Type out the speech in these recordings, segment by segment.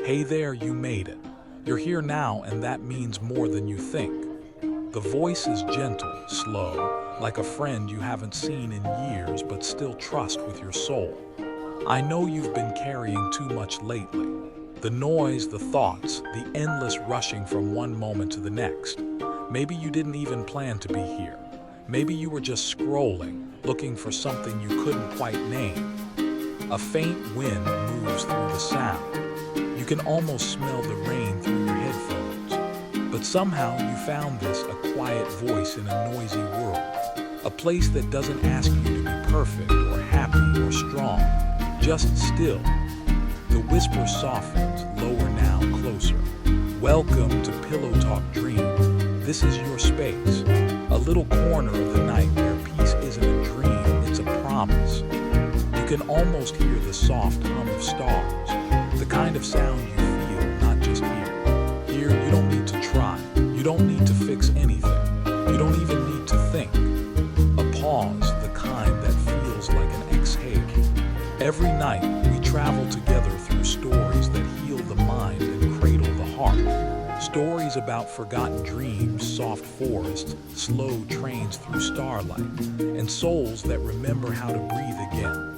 Hey there, you made it. You're here now, and that means more than you think. The voice is gentle, slow, like a friend you haven't seen in years but still trust with your soul. I know you've been carrying too much lately. The noise, the thoughts, the endless rushing from one moment to the next. Maybe you didn't even plan to be here. Maybe you were just scrolling, looking for something you couldn't quite name. A faint wind moves through the sound. You can almost smell the rain through your headphones. But somehow you found this, a quiet voice in a noisy world. A place that doesn't ask you to be perfect or happy or strong, just still. The whisper softens, lower now, closer. Welcome to Pillow Talk Dream. This is your space. A little corner of the night where peace isn't a dream, it's a promise. You can almost hear the soft hum of stars, the kind of sound you feel, not just hear. Here, you don't need to try. You don't need to fix anything. You don't even need to think. A pause, the kind that feels like an exhale. Every night, we travel together through stories that heal the mind and cradle the heart. Stories about forgotten dreams, soft forests, slow trains through starlight, and souls that remember how to breathe again.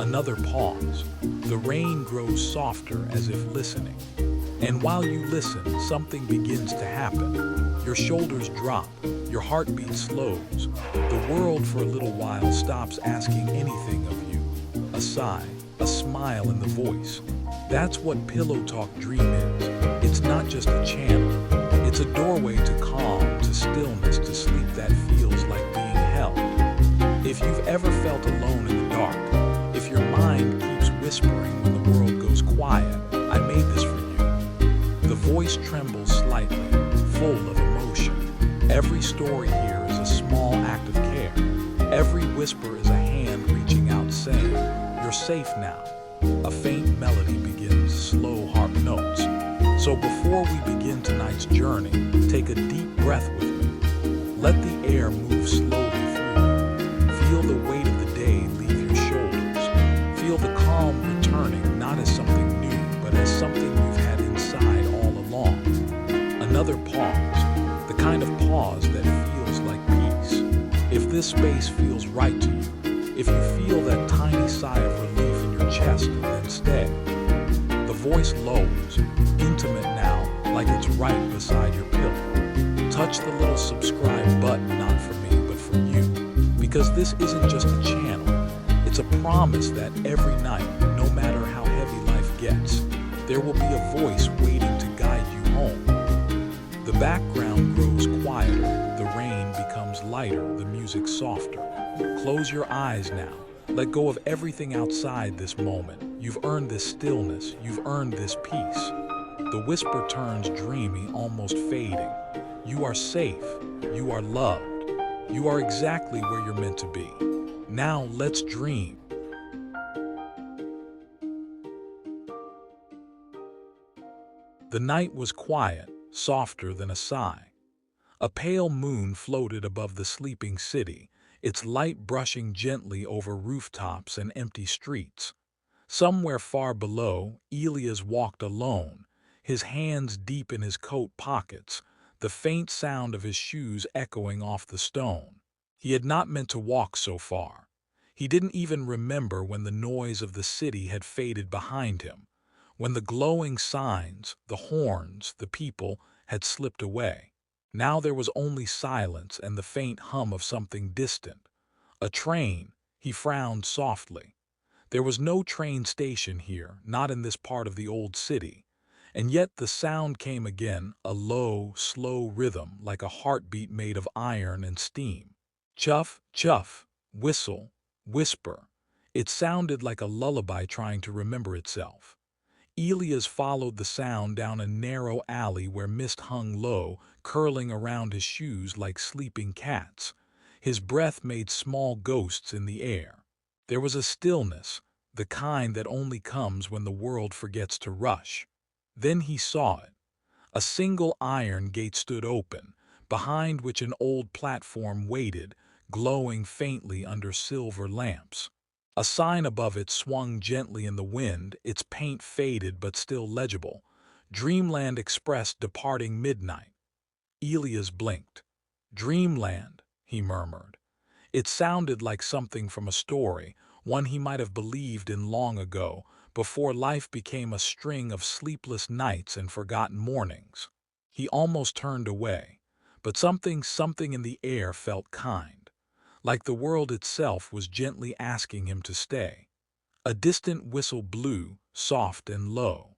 Another pause. The rain grows softer as if listening. And while you listen, something begins to happen. Your shoulders drop, your heartbeat slows. The world for a little while stops asking anything of you. A sigh, a smile in the voice. That's what Pillow Talk Dream is. It's not just a channel. It's a doorway to calm, to stillness, to sleep that feels like being held. If you've ever felt alone in the dark, if your mind keeps whispering when the world goes quiet, I made this for you. The voice trembles slightly, full of emotion. Every story here is a small act of care. Every whisper is a hand reaching out saying, "You're safe now." A faint melody begins, slow harp notes. So before we begin tonight's journey, take a deep breath with me. Let the air move slowly through you. Feel the weight of the day leave your shoulders. Feel the calm returning, not as something new, but as something you've had inside all along. Another pause, the kind of pause that feels like peace. If this space feels right to you, if you feel that tiny sigh of relief in your chest, then stay. The voice lowers, intimate now, like it's right beside your pillow. Touch the little subscribe button, not for me, but for you. Because this isn't just a channel. It's a promise that every night, no matter how heavy life gets, there will be a voice waiting to guide you home. The background grows quieter, the rain becomes lighter, the music softer. Close your eyes now. Let go of everything outside this moment. You've earned this stillness. You've earned this peace. The whisper turns dreamy, almost fading. You are safe. You are loved. You are exactly where you're meant to be. Now let's dream. The night was quiet, softer than a sigh. A pale moon floated above the sleeping city, its light brushing gently over rooftops and empty streets. Somewhere far below, Elias walked alone, his hands deep in his coat pockets, the faint sound of his shoes echoing off the stone. He had not meant to walk so far. He didn't even remember when the noise of the city had faded behind him, when the glowing signs, the horns, the people had slipped away. Now there was only silence and the faint hum of something distant. A train, he frowned softly. There was no train station here, not in this part of the old city. And yet the sound came again, a low, slow rhythm like a heartbeat made of iron and steam. Chuff, chuff, whistle, whisper. It sounded like a lullaby trying to remember itself. Elias followed the sound down a narrow alley where mist hung low, curling around his shoes like sleeping cats. His breath made small ghosts in the air. There was a stillness, the kind that only comes when the world forgets to rush. Then he saw it. A single iron gate stood open, behind which an old platform waited, glowing faintly under silver lamps. A sign above it swung gently in the wind, its paint faded but still legible. Dreamland Express departing midnight. Elias blinked. Dreamland, he murmured. It sounded like something from a story, one he might have believed in long ago, before life became a string of sleepless nights and forgotten mornings. He almost turned away, but something in the air felt kind, like the world itself was gently asking him to stay. A distant whistle blew, soft and low.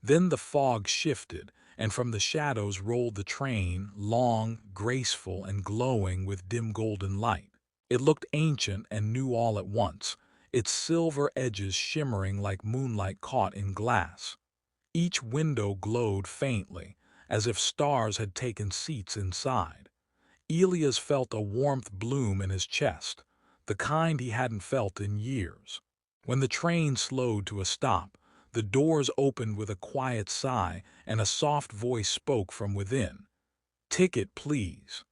Then the fog shifted, and from the shadows rolled the train, long, graceful, and glowing with dim golden light. It looked ancient and new all at once, its silver edges shimmering like moonlight caught in glass. Each window glowed faintly, as if stars had taken seats inside. Elias felt a warmth bloom in his chest, the kind he hadn't felt in years. When the train slowed to a stop, the doors opened with a quiet sigh and a soft voice spoke from within. "Ticket, please."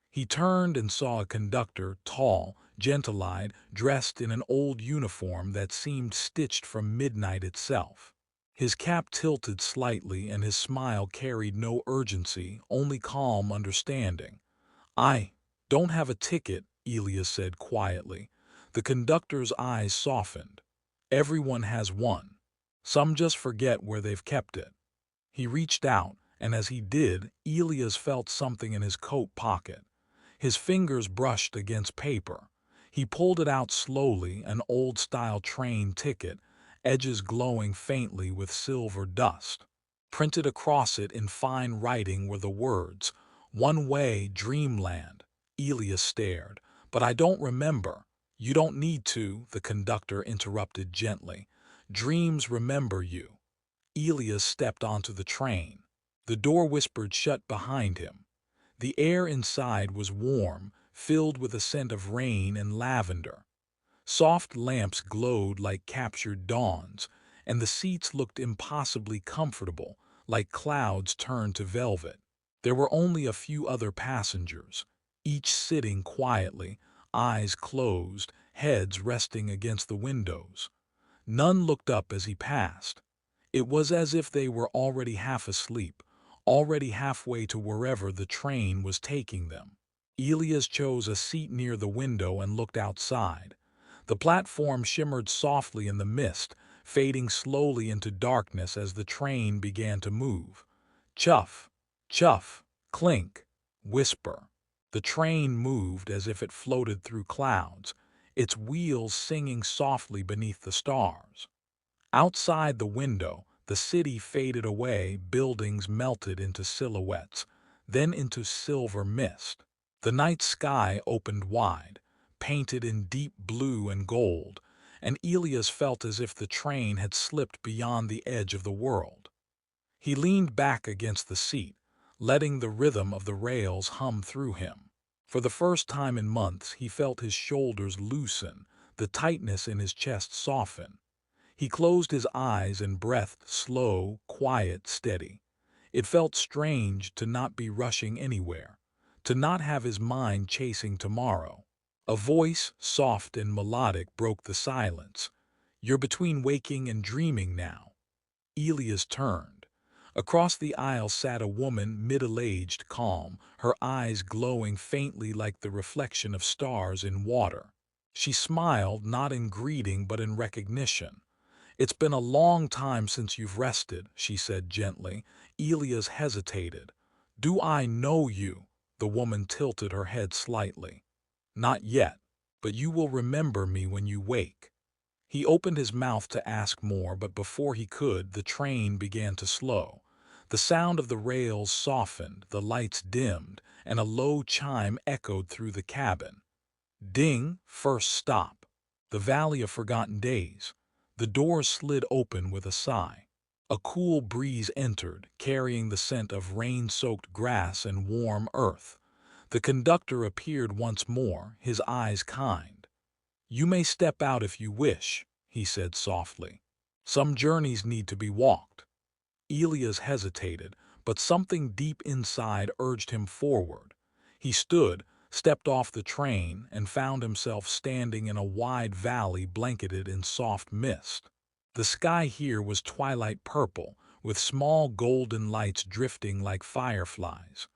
He turned and saw a conductor, tall, gentle-eyed, dressed in an old uniform that seemed stitched from midnight itself. His cap tilted slightly and his smile carried no urgency, only calm understanding. "I don't have a ticket," Elias said quietly. The conductor's eyes softened. "Everyone has one. Some just forget where they've kept it." He reached out, and as he did, Elias felt something in his coat pocket. His fingers brushed against paper. He pulled it out slowly, an old-style train ticket, edges glowing faintly with silver dust. Printed across it in fine writing were the words, "One way, Dreamland." Elias stared. "But I don't remember." "You don't need to," the conductor interrupted gently. "Dreams remember you." Elias stepped onto the train. The door whispered shut behind him. The air inside was warm, filled with a scent of rain and lavender. Soft lamps glowed like captured dawns, and the seats looked impossibly comfortable, like clouds turned to velvet. There were only a few other passengers, each sitting quietly, eyes closed, heads resting against the windows. None looked up as he passed. It was as if they were already half asleep, already halfway to wherever the train was taking them. Elias chose a seat near the window and looked outside. The platform shimmered softly in the mist, fading slowly into darkness as the train began to move. Chuff, chuff, clink, whisper. The train moved as if it floated through clouds, its wheels singing softly beneath the stars. Outside the window, the city faded away, buildings melted into silhouettes, then into silver mist. The night sky opened wide, painted in deep blue and gold, and Elias felt as if the train had slipped beyond the edge of the world. He leaned back against the seat, letting the rhythm of the rails hum through him. For the first time in months, he felt his shoulders loosen, the tightness in his chest soften. He closed his eyes and breathed slow, quiet, steady. It felt strange to not be rushing anywhere, to not have his mind chasing tomorrow. A voice, soft and melodic, broke the silence. "You're between waking and dreaming now." Elias turned. Across the aisle sat a woman, middle-aged, calm, her eyes glowing faintly like the reflection of stars in water. She smiled, not in greeting but in recognition. "It's been a long time since you've rested," she said gently. Elias hesitated. "Do I know you?" The woman tilted her head slightly. "Not yet, but you will remember me when you wake." He opened his mouth to ask more, but before he could, the train began to slow. The sound of the rails softened, the lights dimmed, and a low chime echoed through the cabin. Ding, first stop. The Valley of Forgotten Days. The door slid open with a sigh. A cool breeze entered, carrying the scent of rain-soaked grass and warm earth. The conductor appeared once more, his eyes kind. "You may step out if you wish," he said softly. "Some journeys need to be walked." Elias hesitated, but something deep inside urged him forward. He stood, stepped off the train, and found himself standing in a wide valley blanketed in soft mist. The sky here was twilight purple, with small golden lights drifting like fireflies.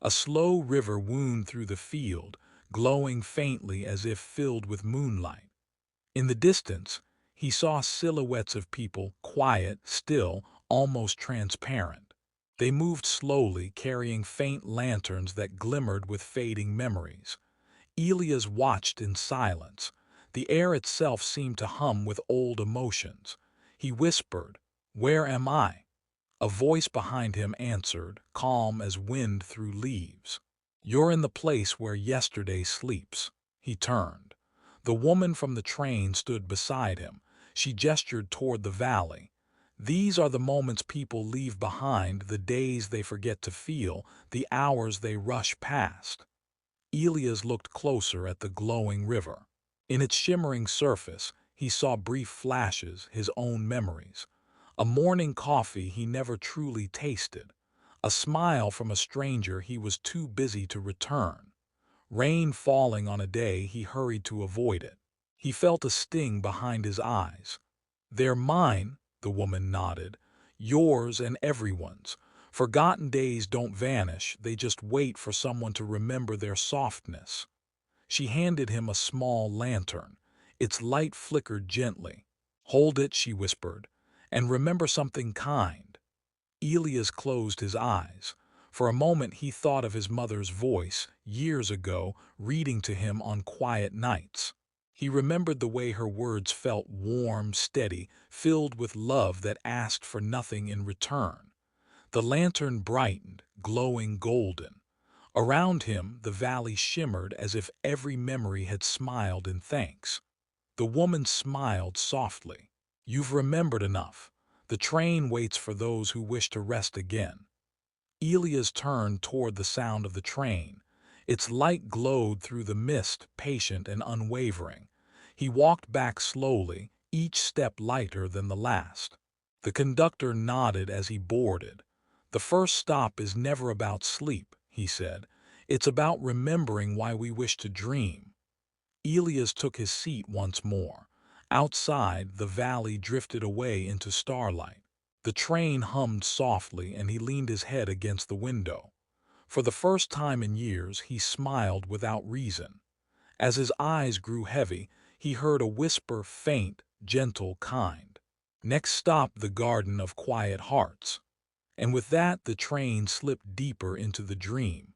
A slow river wound through the field, glowing faintly as if filled with moonlight. In the distance, he saw silhouettes of people, quiet, still, almost transparent. They moved slowly, carrying faint lanterns that glimmered with fading memories. Elias watched in silence. The air itself seemed to hum with old emotions. He whispered, "Where am I?" A voice behind him answered, calm as wind through leaves. "You're in the place where yesterday sleeps." He turned. The woman from the train stood beside him. She gestured toward the valley. "These are the moments people leave behind, the days they forget to feel, the hours they rush past." Elias looked closer at the glowing river. In its shimmering surface, he saw brief flashes, his own memories. A morning coffee he never truly tasted. A smile from a stranger he was too busy to return. Rain falling on a day he hurried to avoid it. He felt a sting behind his eyes. "They're mine," the woman nodded. "Yours and everyone's. Forgotten days don't vanish, they just wait for someone to remember their softness." She handed him a small lantern. Its light flickered gently. "Hold it," she whispered, "and remember something kind." Elias closed his eyes. For a moment he thought of his mother's voice, years ago, reading to him on quiet nights. He remembered the way her words felt warm, steady, filled with love that asked for nothing in return. The lantern brightened, glowing golden. Around him, the valley shimmered as if every memory had smiled in thanks. The woman smiled softly. "You've remembered enough. The train waits for those who wish to rest again." Elias turned toward the sound of the train. Its light glowed through the mist, patient and unwavering. He walked back slowly, each step lighter than the last. The conductor nodded as he boarded. "The first stop is never about sleep," he said. "It's about remembering why we wish to dream." Elias took his seat once more. Outside, the valley drifted away into starlight. The train hummed softly, and he leaned his head against the window. For the first time in years, he smiled without reason. As his eyes grew heavy, he heard a whisper, faint, gentle, kind. "Next stop, the Garden of Quiet Hearts." And with that, the train slipped deeper into the dream.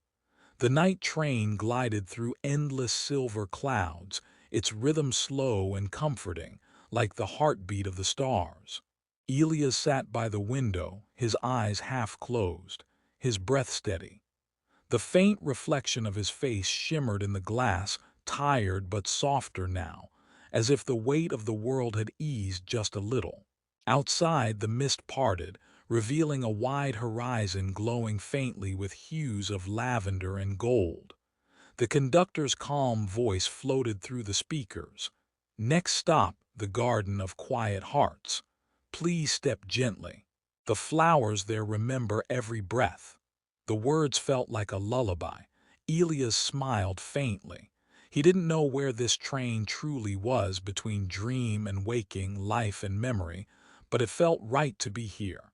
The night train glided through endless silver clouds, its rhythm slow and comforting, like the heartbeat of the stars. Elias sat by the window, his eyes half closed, his breath steady. The faint reflection of his face shimmered in the glass, tired but softer now, as if the weight of the world had eased just a little. Outside, the mist parted, revealing a wide horizon glowing faintly with hues of lavender and gold. The conductor's calm voice floated through the speakers. "Next stop, the Garden of Quiet Hearts. Please step gently. The flowers there remember every breath." The words felt like a lullaby. Elias smiled faintly. He didn't know where this train truly was, between dream and waking, life and memory, but it felt right to be here.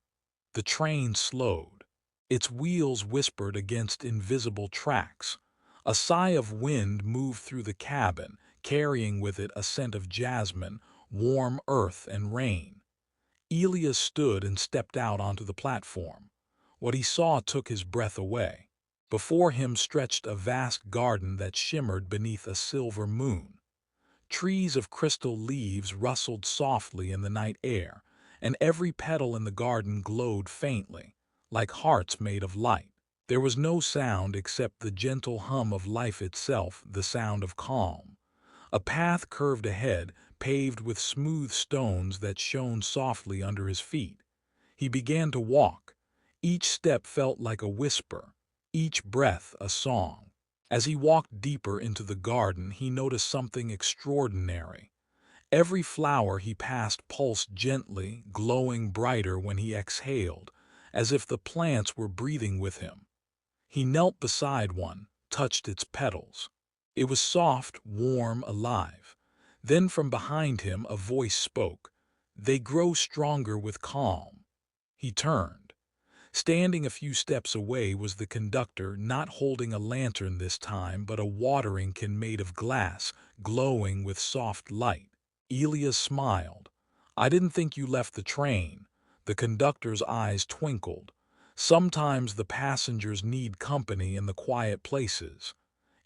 The train slowed. Its wheels whispered against invisible tracks. A sigh of wind moved through the cabin, carrying with it a scent of jasmine, warm earth, and rain. Elias stood and stepped out onto the platform. What he saw took his breath away. Before him stretched a vast garden that shimmered beneath a silver moon. Trees of crystal leaves rustled softly in the night air, and every petal in the garden glowed faintly, like hearts made of light. There was no sound except the gentle hum of life itself, the sound of calm. A path curved ahead, paved with smooth stones that shone softly under his feet. He began to walk. Each step felt like a whisper, each breath a song. As he walked deeper into the garden, he noticed something extraordinary. Every flower he passed pulsed gently, glowing brighter when he exhaled, as if the plants were breathing with him. He knelt beside one, touched its petals. It was soft, warm, alive. Then from behind him a voice spoke. "They grow stronger with calm." He turned. Standing a few steps away was the conductor, not holding a lantern this time, but a watering can made of glass, glowing with soft light. Elias smiled. "I didn't think you left the train." The conductor's eyes twinkled. "Sometimes the passengers need company in the quiet places."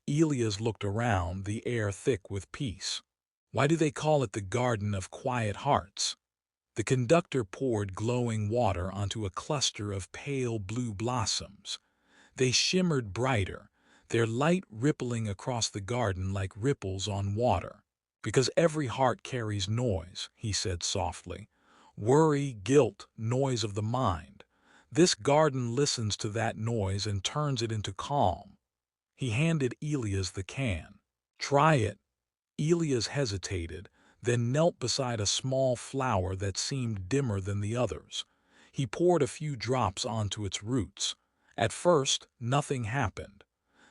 Elias looked around, the air thick with peace. "Why do they call it the Garden of Quiet Hearts?" The conductor poured glowing water onto a cluster of pale blue blossoms. They shimmered brighter, their light rippling across the garden like ripples on water. "Because every heart carries noise," he said softly. "Worry, guilt, noise of the mind. This garden listens to that noise and turns it into calm." He handed Elias the can. "Try it." Elias hesitated, then knelt beside a small flower that seemed dimmer than the others. He poured a few drops onto its roots. At first, nothing happened.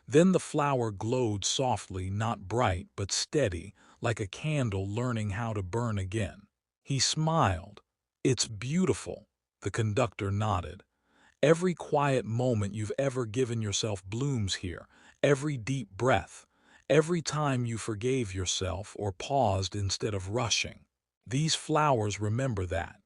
Then the flower glowed softly, not bright, but steady, like a candle learning how to burn again. He smiled. "It's beautiful." The conductor nodded. "Every quiet moment you've ever given yourself blooms here, every deep breath, every time you forgave yourself or paused instead of rushing. These flowers remember that."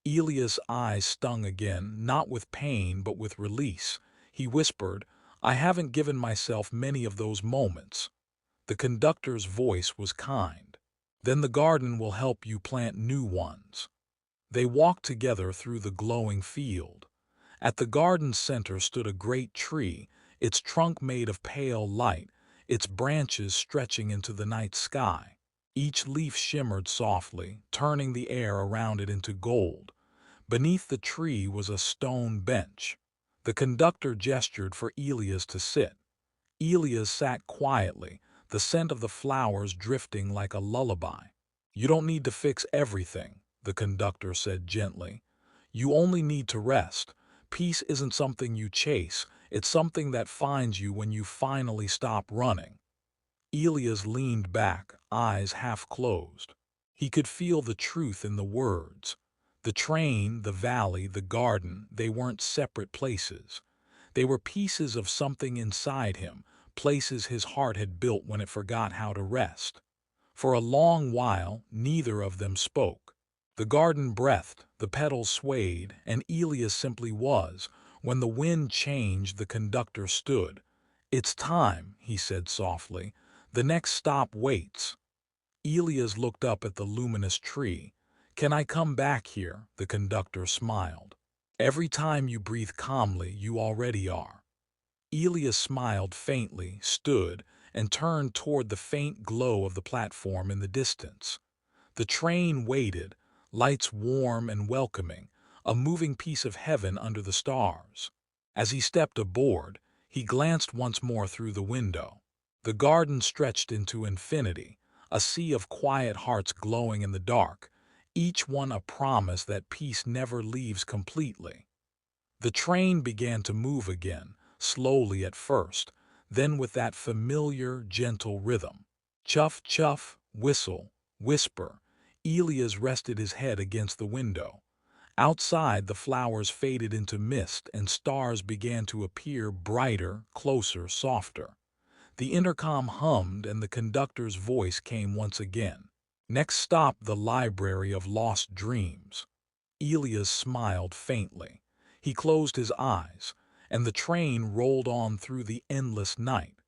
Elias' eyes stung again, not with pain but with release. He whispered, "I haven't given myself many of those moments." The conductor's voice was kind. "Then the garden will help you plant new ones." They walked together through the glowing field. At the garden's center stood a great tree, its trunk made of pale light, its branches stretching into the night sky. Each leaf shimmered softly, turning the air around it into gold. Beneath the tree was a stone bench. The conductor gestured for Elias to sit. Elias sat quietly, the scent of the flowers drifting like a lullaby. "You don't need to fix everything," the conductor said gently. "You only need to rest. Peace isn't something you chase, it's something that finds you when you finally stop running." Elias leaned back, eyes half closed. He could feel the truth in the words. The train, the valley, the garden, they weren't separate places. They were pieces of something inside him, places his heart had built when it forgot how to rest. For a long while, neither of them spoke. The garden breathed, the petals swayed, and Elias simply was. When the wind changed, the conductor stood. "It's time," he said softly. "The next stop waits." Elias looked up at the luminous tree. "Can I come back here?" The conductor smiled. "Every time you breathe calmly, you already are." Elias smiled faintly, stood, and turned toward the faint glow of the platform in the distance. The train waited, lights warm and welcoming, a moving piece of heaven under the stars. As he stepped aboard, he glanced once more through the window. The garden stretched into infinity, a sea of quiet hearts glowing in the dark, each one a promise that peace never leaves completely. The train began to move again, slowly at first, then with that familiar, gentle rhythm. Chuff, chuff, whistle, whisper. Elias rested his head against the window. Outside, the flowers faded into mist and stars began to appear brighter, closer, softer. The intercom hummed and the conductor's voice came once again. "Next stop, the Library of Lost Dreams." Elias smiled faintly. He closed his eyes, and the train rolled on through the endless night.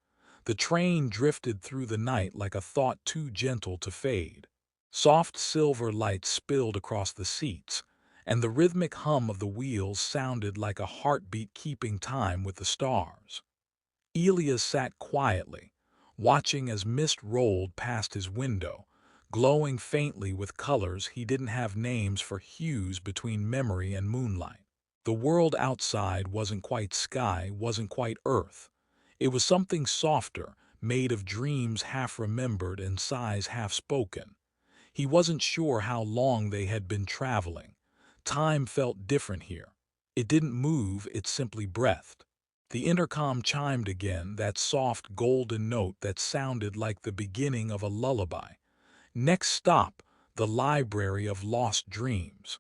The train drifted through the night like a thought too gentle to fade. Soft silver light spilled across the seats, and the rhythmic hum of the wheels sounded like a heartbeat keeping time with the stars. Elias sat quietly, watching as mist rolled past his window, glowing faintly with colors he didn't have names for, hues between memory and moonlight. The world outside wasn't quite sky, wasn't quite earth. It was something softer, made of dreams half remembered and sighs half spoken. He wasn't sure how long they had been traveling. Time felt different here. It didn't move, it simply breathed. The intercom chimed again, that soft golden note that sounded like the beginning of a lullaby. Next stop, the Library of Lost Dreams.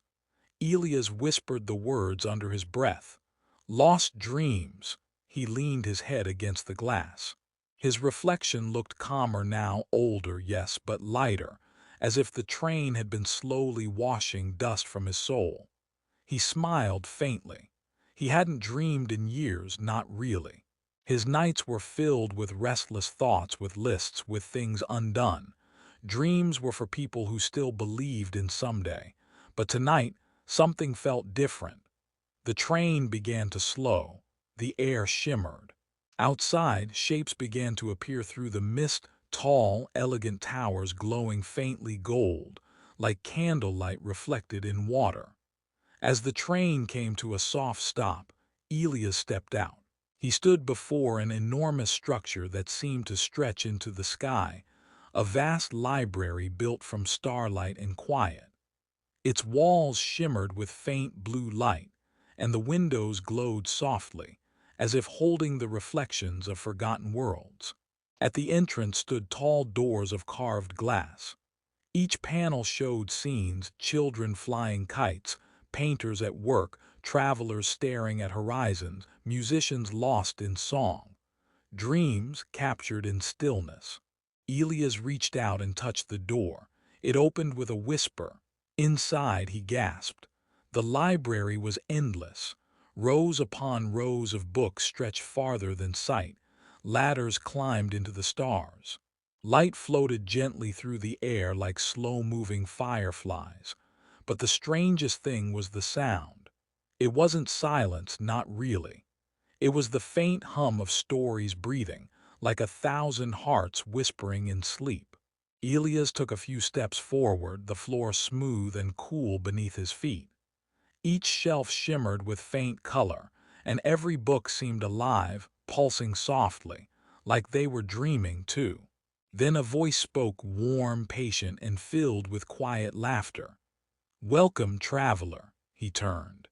Elias whispered the words under his breath. Lost dreams. He leaned his head against the glass. His reflection looked calmer now, older, yes, but lighter, as if the train had been slowly washing dust from his soul. He smiled faintly. He hadn't dreamed in years, not really. His nights were filled with restless thoughts, with lists, with things undone. Dreams were for people who still believed in someday. But tonight, something felt different. The train began to slow. The air shimmered. Outside, shapes began to appear through the mist, tall, elegant towers glowing faintly gold, like candlelight reflected in water. As the train came to a soft stop, Elias stepped out. He stood before an enormous structure that seemed to stretch into the sky, a vast library built from starlight and quiet. Its walls shimmered with faint blue light, and the windows glowed softly, as if holding the reflections of forgotten worlds. At the entrance stood tall doors of carved glass. Each panel showed scenes, children flying kites, painters at work, travelers staring at horizons, musicians lost in song, dreams captured in stillness. Elias reached out and touched the door. It opened with a whisper. Inside, he gasped. The library was endless. Rows upon rows of books stretched farther than sight. Ladders climbed into the stars. Light floated gently through the air like slow-moving fireflies. But the strangest thing was the sound. It wasn't silence, not really. It was the faint hum of stories breathing, like 1,000 hearts whispering in sleep. Elias took a few steps forward, the floor smooth and cool beneath his feet. Each shelf shimmered with faint color, and every book seemed alive, pulsing softly, like they were dreaming too. Then a voice spoke, warm, patient, and filled with quiet laughter. "Welcome, traveler," he turned.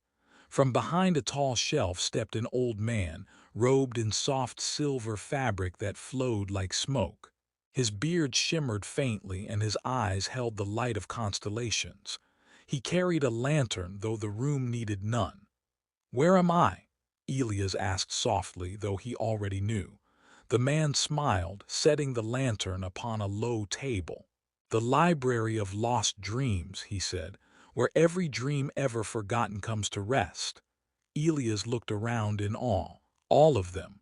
From behind a tall shelf stepped an old man, robed in soft silver fabric that flowed like smoke. His beard shimmered faintly and his eyes held the light of constellations. He carried a lantern, though the room needed none. "Where am I?" Elias asked softly, though he already knew. The man smiled, setting the lantern upon a low table. "The Library of Lost Dreams," he said, "where every dream ever forgotten comes to rest." Elias looked around in awe. "All of them."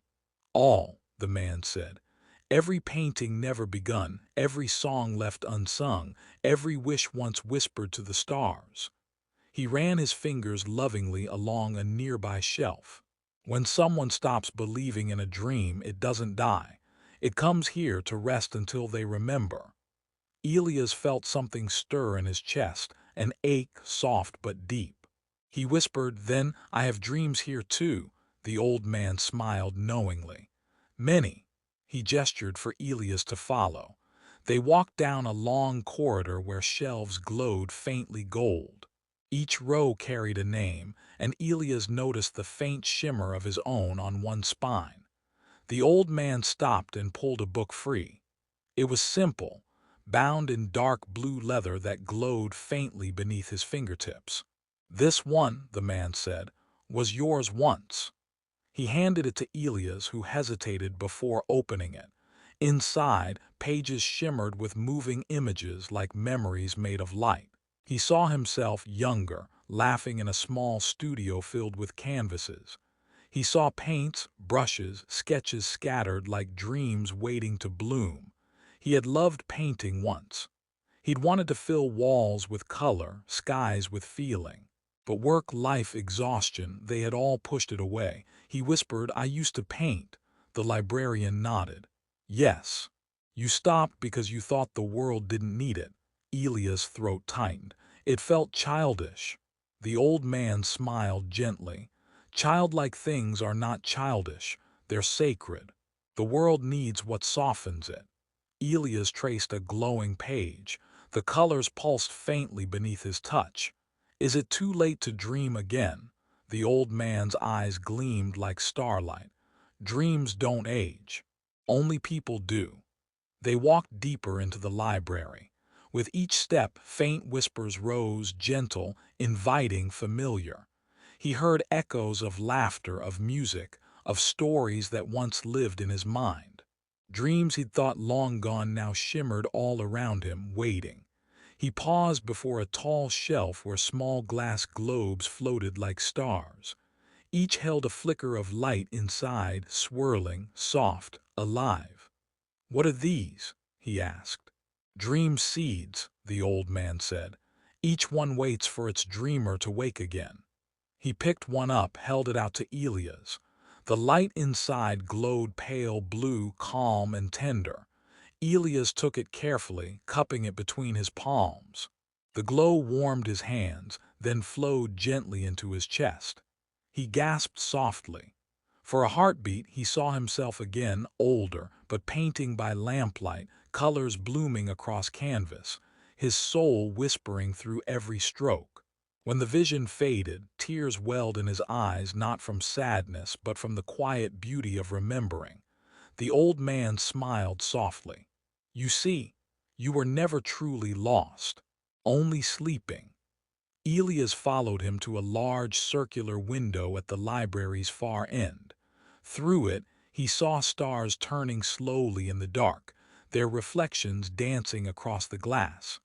"All," the man said. "Every painting never begun, every song left unsung, every wish once whispered to the stars." He ran his fingers lovingly along a nearby shelf. "When someone stops believing in a dream, it doesn't die. It comes here to rest until they remember." Elias felt something stir in his chest, an ache, soft but deep. He whispered, "Then I have dreams here too." The old man smiled knowingly. "Many." He gestured for Elias to follow. They walked down a long corridor where shelves glowed faintly gold. Each row carried a name, and Elias noticed the faint shimmer of his own on one spine. The old man stopped and pulled a book free. It was simple, bound in dark blue leather that glowed faintly beneath his fingertips. "This one," the man said, "was yours once." He handed it to Elias, who hesitated before opening it. Inside, pages shimmered with moving images like memories made of light. He saw himself younger, laughing in a small studio filled with canvases. He saw paints, brushes, sketches scattered like dreams waiting to bloom. He had loved painting once. He'd wanted to fill walls with color, skies with feeling. But work, life, exhaustion, they had all pushed it away. He whispered, "I used to paint." The librarian nodded. "Yes. You stopped because you thought the world didn't need it." Elias' throat tightened. It felt childish. The old man smiled gently. "Childlike things are not childish. They're sacred. The world needs what softens it." Elias traced a glowing page. The colors pulsed faintly beneath his touch. "Is it too late to dream again?" The old man's eyes gleamed like starlight. Dreams don't age. Only people do. They walked deeper into the library. With each step, faint whispers rose, gentle, inviting, familiar. He heard echoes of laughter, of music, of stories that once lived in his mind. Dreams he'd thought long gone now shimmered all around him, waiting. He paused before a tall shelf where small glass globes floated like stars. Each held a flicker of light inside, swirling, soft, alive. "What are these?" he asked. "Dream seeds," the old man said. "Each one waits for its dreamer to wake again." He picked one up, held it out to Elias. The light inside glowed pale blue, calm and tender. Elias took it carefully, cupping it between his palms. The glow warmed his hands, then flowed gently into his chest. He gasped softly. For a heartbeat, he saw himself again, older, but painting by lamplight, colors blooming across canvas, his soul whispering through every stroke. When the vision faded, tears welled in his eyes, not from sadness, but from the quiet beauty of remembering. The old man smiled softly. "You see, you were never truly lost, only sleeping." Elias followed him to a large circular window at the library's far end. Through it, he saw stars turning slowly in the dark, their reflections dancing across the glass.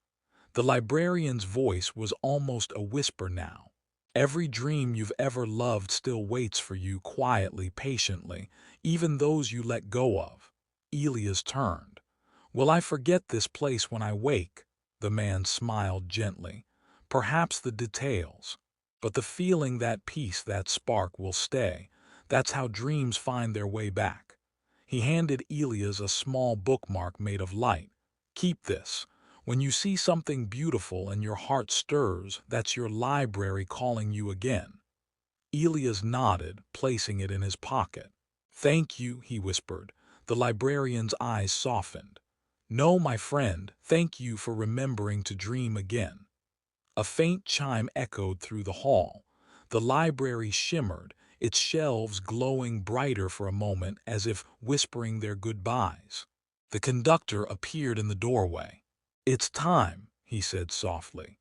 The librarian's voice was almost a whisper now. "Every dream you've ever loved still waits for you quietly, patiently, even those you let go of." Elias turned. "Will I forget this place when I wake?" The man smiled gently. "Perhaps the details. But the feeling, that peace, that spark will stay. That's how dreams find their way back." He handed Elias a small bookmark made of light. "Keep this. When you see something beautiful and your heart stirs, that's your library calling you again." Elias nodded, placing it in his pocket. "Thank you," he whispered. The librarian's eyes softened. "No, my friend, thank you for remembering to dream again." A faint chime echoed through the hall. The library shimmered, its shelves glowing brighter for a moment as if whispering their goodbyes. The conductor appeared in the doorway. "It's time," he said softly.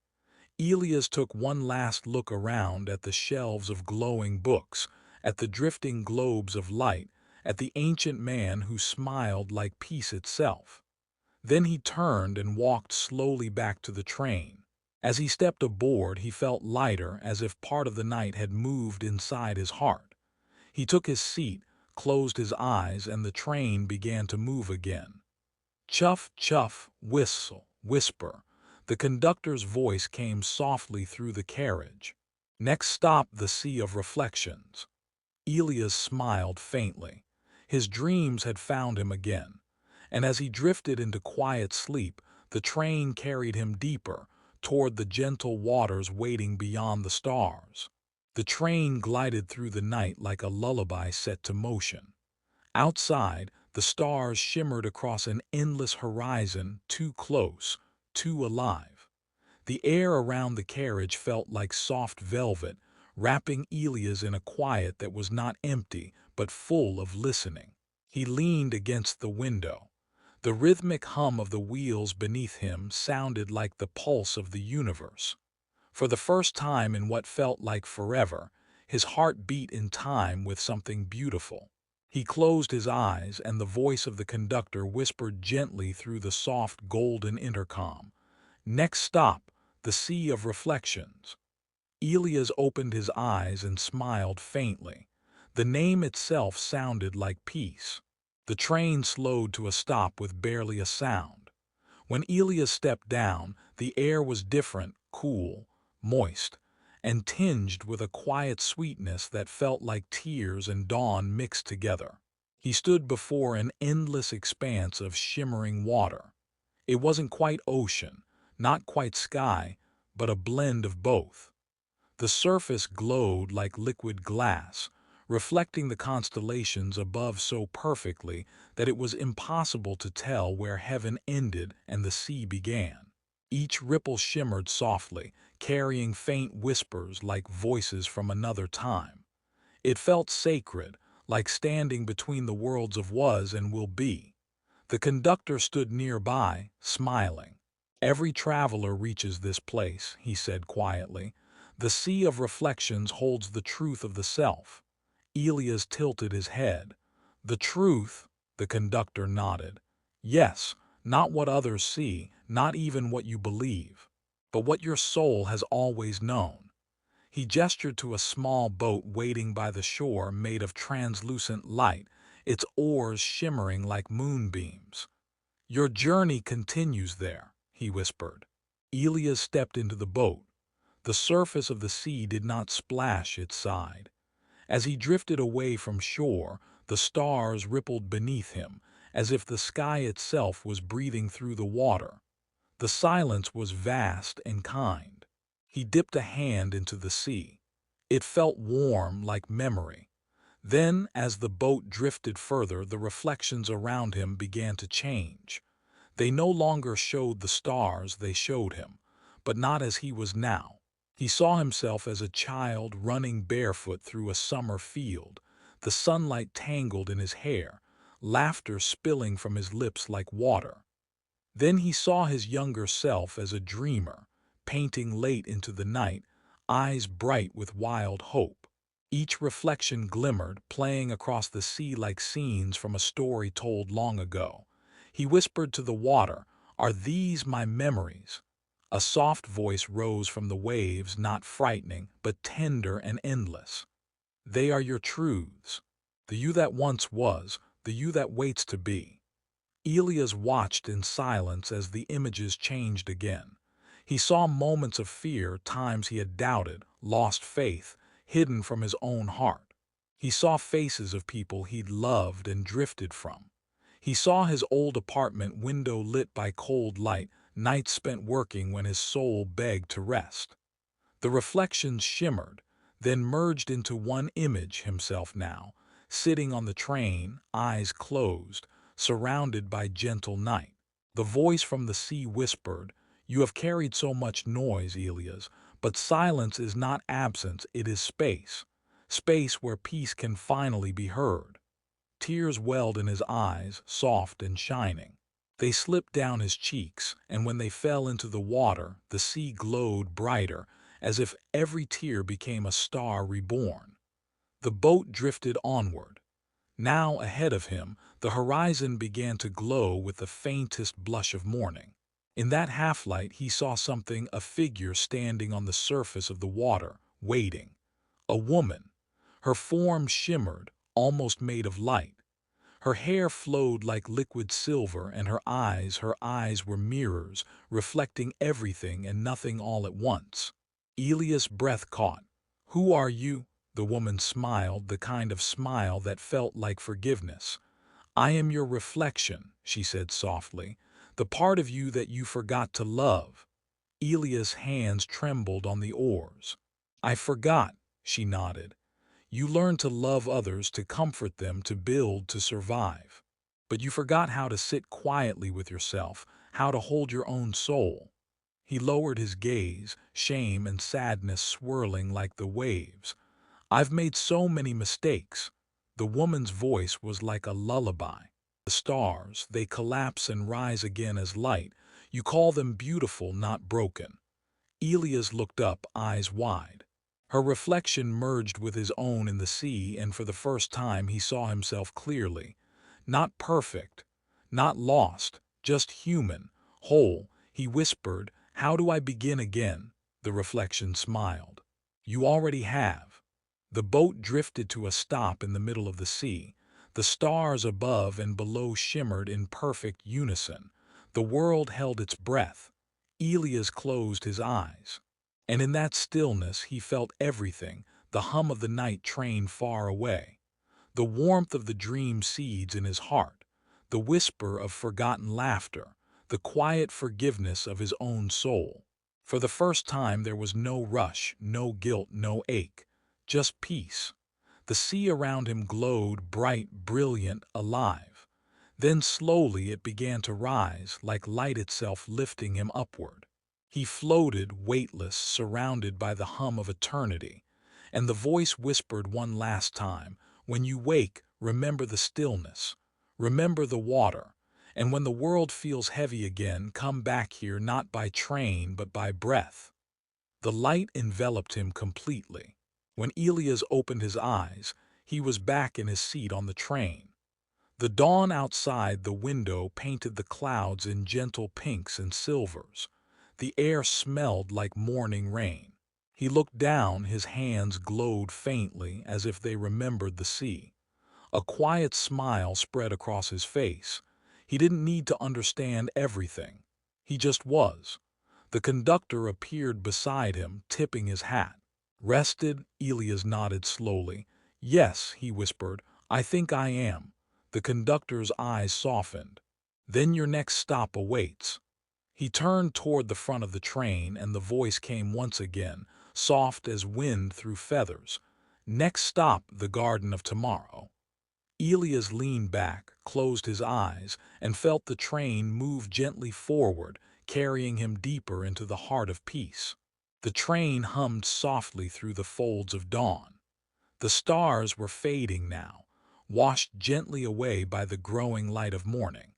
Elias took one last look around at the shelves of glowing books, at the drifting globes of light, at the ancient man who smiled like peace itself. Then he turned and walked slowly back to the train. As he stepped aboard, he felt lighter, as if part of the night had moved inside his heart. He took his seat, closed his eyes, and the train began to move again. Chuff, chuff, whistle, whisper. The conductor's voice came softly through the carriage. "Next stop, the Sea of Reflections." Elias smiled faintly. His dreams had found him again. And as he drifted into quiet sleep, the train carried him deeper, toward the gentle waters waiting beyond the stars. The train glided through the night like a lullaby set to motion. Outside, the stars shimmered across an endless horizon, too close, too alive. The air around the carriage felt like soft velvet, wrapping Elias in a quiet that was not empty, but full of listening. He leaned against the window. The rhythmic hum of the wheels beneath him sounded like the pulse of the universe. For the first time in what felt like forever, his heart beat in time with something beautiful. He closed his eyes, and the voice of the conductor whispered gently through the soft golden intercom. "Next stop, the Sea of Reflections." Elias opened his eyes and smiled faintly. The name itself sounded like peace. The train slowed to a stop with barely a sound. When Elias stepped down, the air was different, cool, moist, and tinged with a quiet sweetness that felt like tears and dawn mixed together. He stood before an endless expanse of shimmering water. It wasn't quite ocean, not quite sky, but a blend of both. The surface glowed like liquid glass, reflecting the constellations above so perfectly that it was impossible to tell where heaven ended and the sea began. Each ripple shimmered softly, carrying faint whispers like voices from another time. It felt sacred, like standing between the worlds of was and will be. The conductor stood nearby, smiling. "Every traveler reaches this place," he said quietly. "The sea of reflections holds the truth of the self." Elias tilted his head. "The truth?" The conductor nodded. "Yes, not what others see, not even what you believe, but what your soul has always known." He gestured to a small boat waiting by the shore made of translucent light, its oars shimmering like moonbeams. "Your journey continues there," he whispered. Elias stepped into the boat. The surface of the sea did not splash its side. As he drifted away from shore, the stars rippled beneath him, as if the sky itself was breathing through the water. The silence was vast and kind. He dipped a hand into the sea. It felt warm like memory. Then, as the boat drifted further, the reflections around him began to change. They no longer showed the stars, they showed him, but not as he was now. He saw himself as a child running barefoot through a summer field, the sunlight tangled in his hair, laughter spilling from his lips like water. Then he saw his younger self as a dreamer, painting late into the night, eyes bright with wild hope. Each reflection glimmered, playing across the sea like scenes from a story told long ago. He whispered to the water, "Are these my memories?" A soft voice rose from the waves, not frightening, but tender and endless. "They are your truths. The you that once was, the you that waits to be." Elias watched in silence as the images changed again. He saw moments of fear, times he had doubted, lost faith, hidden from his own heart. He saw faces of people he'd loved and drifted from. He saw his old apartment window lit by cold light, nights spent working when his soul begged to rest. The reflections shimmered, then merged into one image, himself now, sitting on the train, eyes closed, surrounded by gentle night. The voice from the sea whispered, "You have carried so much noise, Elias, but silence is not absence, it is space. Space where peace can finally be heard." Tears welled in his eyes, soft and shining. They slipped down his cheeks, and when they fell into the water, the sea glowed brighter, as if every tear became a star reborn. The boat drifted onward. Now, ahead of him, the horizon began to glow with the faintest blush of morning. In that half-light he saw something, a figure standing on the surface of the water, waiting. A woman. Her form shimmered, almost made of light. Her hair flowed like liquid silver, and her eyes were mirrors, reflecting everything and nothing all at once. Elias' breath caught. "Who are you?" The woman smiled, the kind of smile that felt like forgiveness. "I am your reflection," she said softly, "the part of you that you forgot to love." Elias' hands trembled on the oars. "I forgot," she nodded. "You learned to love others, to comfort them, to build, to survive. But you forgot how to sit quietly with yourself, how to hold your own soul." He lowered his gaze, shame and sadness swirling like the waves. "I've made so many mistakes." The woman's voice was like a lullaby. "The stars, they collapse and rise again as light. You call them beautiful, not broken." Elias looked up, eyes wide. Her reflection merged with his own in the sea, and for the first time he saw himself clearly. Not perfect, not lost, just human, whole. He whispered, "How do I begin again?" The reflection smiled. "You already have." The boat drifted to a stop in the middle of the sea. The stars above and below shimmered in perfect unison. The world held its breath. Elias closed his eyes. And in that stillness he felt everything, the hum of the night train far away, the warmth of the dream seeds in his heart, the whisper of forgotten laughter, the quiet forgiveness of his own soul. For the first time there was no rush, no guilt, no ache, just peace. The sea around him glowed, bright, brilliant, alive. Then slowly it began to rise, like light itself lifting him upward. He floated, weightless, surrounded by the hum of eternity. And the voice whispered one last time, When you wake, remember the stillness. Remember the water. And when the world feels heavy again, come back here not by train but by breath. The light enveloped him completely. When Elias opened his eyes, he was back in his seat on the train. The dawn outside the window painted the clouds in gentle pinks and silvers. The air smelled like morning rain. He looked down, his hands glowed faintly as if they remembered the sea. A quiet smile spread across his face. He didn't need to understand everything. He just was. The conductor appeared beside him, tipping his hat. Rested, Elias nodded slowly. Yes, he whispered, I think I am. The conductor's eyes softened. Then your next stop awaits. He turned toward the front of the train, and the voice came once again, soft as wind through feathers. Next stop, the Garden of Tomorrow. Elias leaned back, closed his eyes, and felt the train move gently forward, carrying him deeper into the heart of peace. The train hummed softly through the folds of dawn. The stars were fading now, washed gently away by the growing light of morning.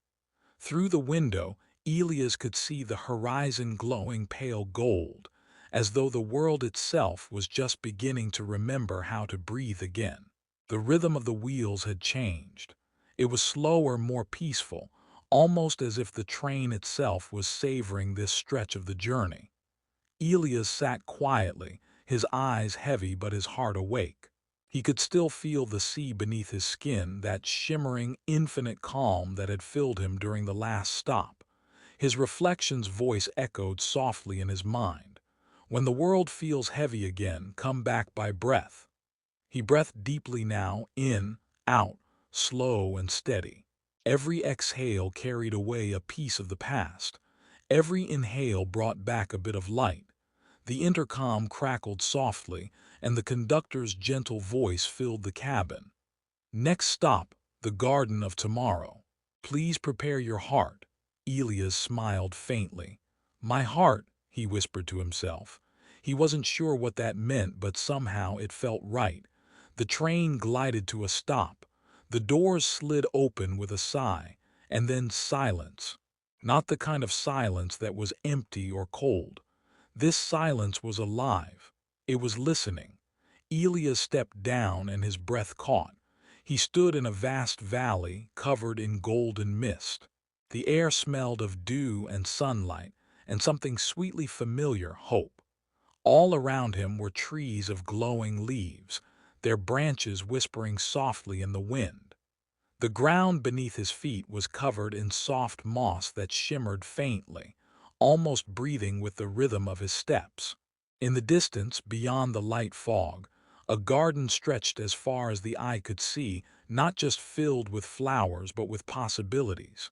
Through the window, Elias could see the horizon glowing pale gold, as though the world itself was just beginning to remember how to breathe again. The rhythm of the wheels had changed. It was slower, more peaceful, almost as if the train itself was savoring this stretch of the journey. Elias sat quietly, his eyes heavy but his heart awake. He could still feel the sea beneath his skin, that shimmering, infinite calm that had filled him during the last stop. His reflection's voice echoed softly in his mind. When the world feels heavy again, come back by breath. He breathed deeply now, in, out, slow and steady. Every exhale carried away a piece of the past. Every inhale brought back a bit of light. The intercom crackled softly, and the conductor's gentle voice filled the cabin. Next stop, the Garden of Tomorrow. Please prepare your heart. Elias smiled faintly. My heart, he whispered to himself. He wasn't sure what that meant, but somehow it felt right. The train glided to a stop. The doors slid open with a sigh, and then silence. Not the kind of silence that was empty or cold. This silence was alive. It was listening. Elias stepped down and his breath caught. He stood in a vast valley covered in golden mist. The air smelled of dew and sunlight, and something sweetly familiar, hope. All around him were trees of glowing leaves, their branches whispering softly in the wind. The ground beneath his feet was covered in soft moss that shimmered faintly, almost breathing with the rhythm of his steps. In the distance, beyond the light fog, a garden stretched as far as the eye could see, not just filled with flowers but with possibilities.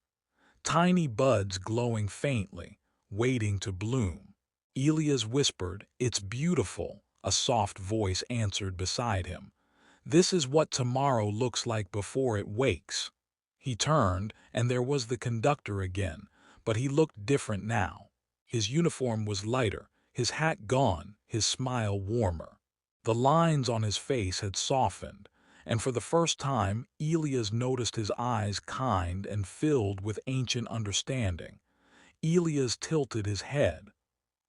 Tiny buds glowing faintly, waiting to bloom. Elias whispered, "It's beautiful," a soft voice answered beside him. "This is what tomorrow looks like before it wakes." He turned, and there was the conductor again, but he looked different now. His uniform was lighter, his hat gone, his smile warmer. The lines on his face had softened, and for the first time Elias noticed his eyes kind and filled with ancient understanding. Elias tilted his head.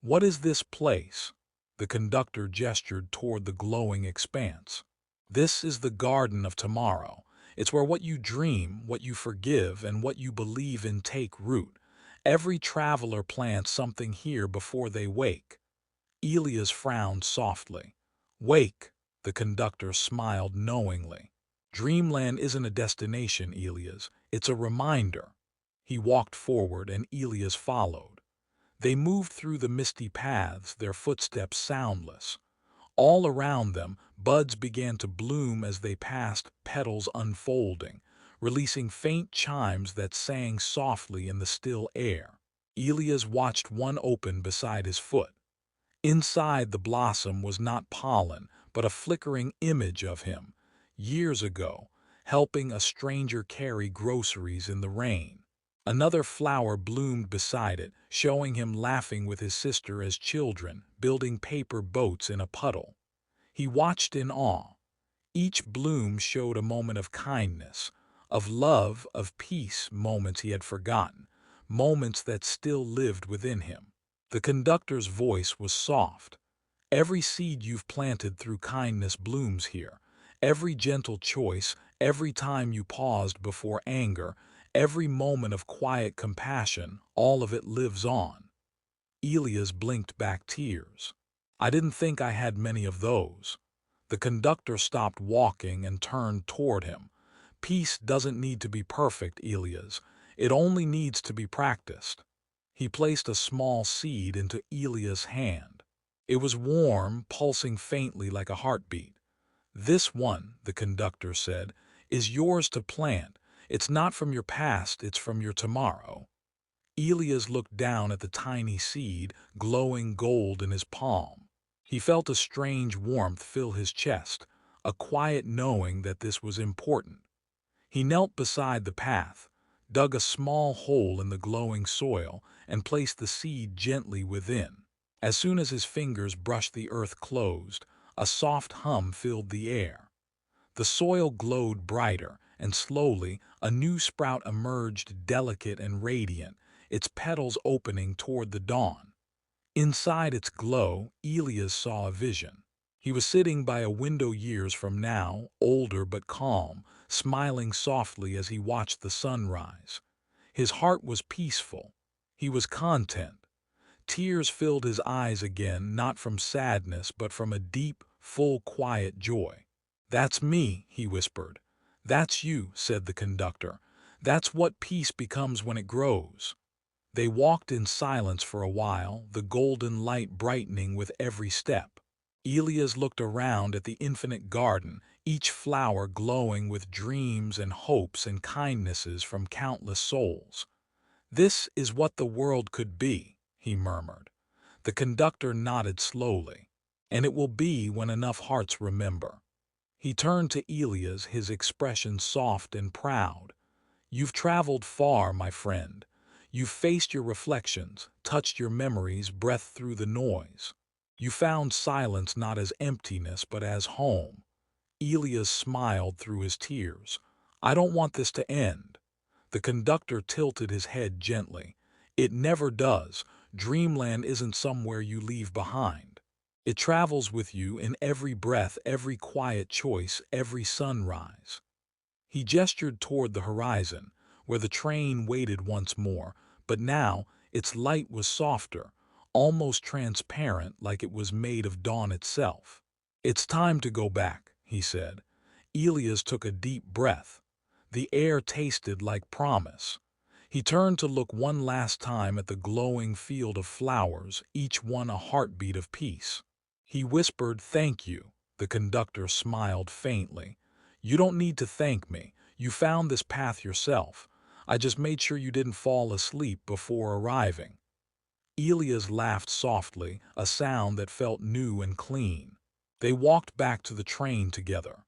"What is this place?" The conductor gestured toward the glowing expanse. "This is the Garden of Tomorrow. It's where what you dream, what you forgive, and what you believe in take root. Every traveler plants something here before they wake." Elias frowned softly. "Wake," the conductor smiled knowingly. "Dreamland isn't a destination, Elias. It's a reminder." He walked forward, and Elias followed. They moved through the misty paths, their footsteps soundless. All around them, buds began to bloom as they passed, petals unfolding, releasing faint chimes that sang softly in the still air. Elias watched one open beside his foot. Inside the blossom was not pollen, but a flickering image of him, years ago, helping a stranger carry groceries in the rain. Another flower bloomed beside it, showing him laughing with his sister as children, building paper boats in a puddle. He watched in awe. Each bloom showed a moment of kindness, of love, of peace, moments he had forgotten, moments that still lived within him. The conductor's voice was soft. Every seed you've planted through kindness blooms here. Every gentle choice, every time you paused before anger, every moment of quiet compassion, all of it lives on. Elias blinked back tears. I didn't think I had many of those. The conductor stopped walking and turned toward him. Peace doesn't need to be perfect, Elias. It only needs to be practiced. He placed a small seed into Elias' hand. It was warm, pulsing faintly like a heartbeat. This one, the conductor said, is yours to plant. It's not from your past, it's from your tomorrow. Elias looked down at the tiny seed, glowing gold in his palm. He felt a strange warmth fill his chest, a quiet knowing that this was important. He knelt beside the path, dug a small hole in the glowing soil, and placed the seed gently within. As soon as his fingers brushed the earth closed, a soft hum filled the air. The soil glowed brighter, and slowly a new sprout emerged, delicate and radiant, its petals opening toward the dawn. Inside its glow, Elias saw a vision. He was sitting by a window years from now, older but calm, smiling softly as he watched the sun rise. His heart was peaceful. He was content. Tears filled his eyes again, not from sadness, but from a deep, full, quiet joy. "That's me," he whispered. "That's you," said the conductor. "That's what peace becomes when it grows." They walked in silence for a while, the golden light brightening with every step. Elias looked around at the infinite garden, each flower glowing with dreams and hopes and kindnesses from countless souls. "This is what the world could be," he murmured. The conductor nodded slowly. "And it will be when enough hearts remember." He turned to Elias, his expression soft and proud. "You've traveled far, my friend. You've faced your reflections, touched your memories, breathed through the noise. You found silence not as emptiness, but as home." Elias smiled through his tears. "I don't want this to end." The conductor tilted his head gently. "It never does. Dreamland isn't somewhere you leave behind. It travels with you in every breath, every quiet choice, every sunrise." He gestured toward the horizon, where the train waited once more, but now its light was softer, almost transparent, like it was made of dawn itself. "It's time to go back," he said. Elias took a deep breath. The air tasted like promise. He turned to look one last time at the glowing field of flowers, each one a heartbeat of peace. He whispered, "Thank you." The conductor smiled faintly. "You don't need to thank me. You found this path yourself. I just made sure you didn't fall asleep before arriving." Elias laughed softly, a sound that felt new and clean. They walked back to the train together.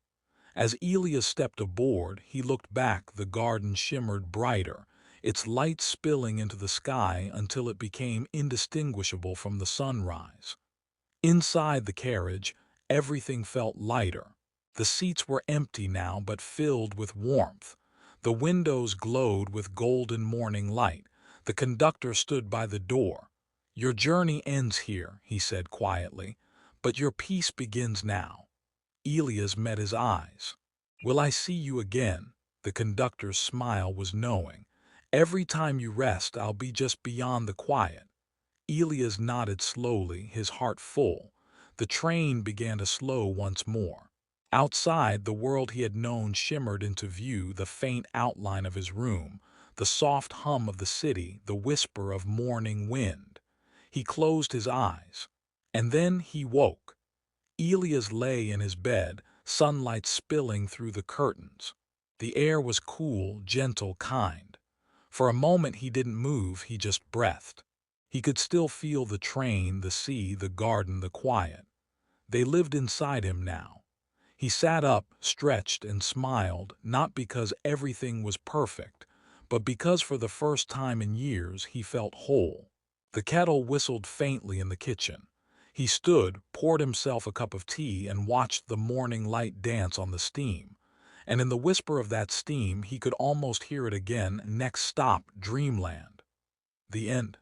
As Elias stepped aboard, he looked back. The garden shimmered brighter, its light spilling into the sky until it became indistinguishable from the sunrise. Inside the carriage, everything felt lighter. The seats were empty now, but filled with warmth. The windows glowed with golden morning light. The conductor stood by the door. "Your journey ends here," he said quietly, "but your peace begins now." Elias met his eyes. "Will I see you again?" The conductor's smile was knowing. "Every time you rest, I'll be just beyond the quiet." Elias nodded slowly, his heart full. The train began to slow once more. Outside, the world he had known shimmered into view, the faint outline of his room, the soft hum of the city, the whisper of morning wind. He closed his eyes. And then he woke. Elias lay in his bed, sunlight spilling through the curtains. The air was cool, gentle, kind. For a moment he didn't move, he just breathed. He could still feel the train, the sea, the garden, the quiet. They lived inside him now. He sat up, stretched, and smiled, not because everything was perfect, but because for the first time in years he felt whole. The kettle whistled faintly in the kitchen. He stood, poured himself a cup of tea, and watched the morning light dance on the steam. And in the whisper of that steam, he could almost hear it again. Next stop, Dreamland. The end.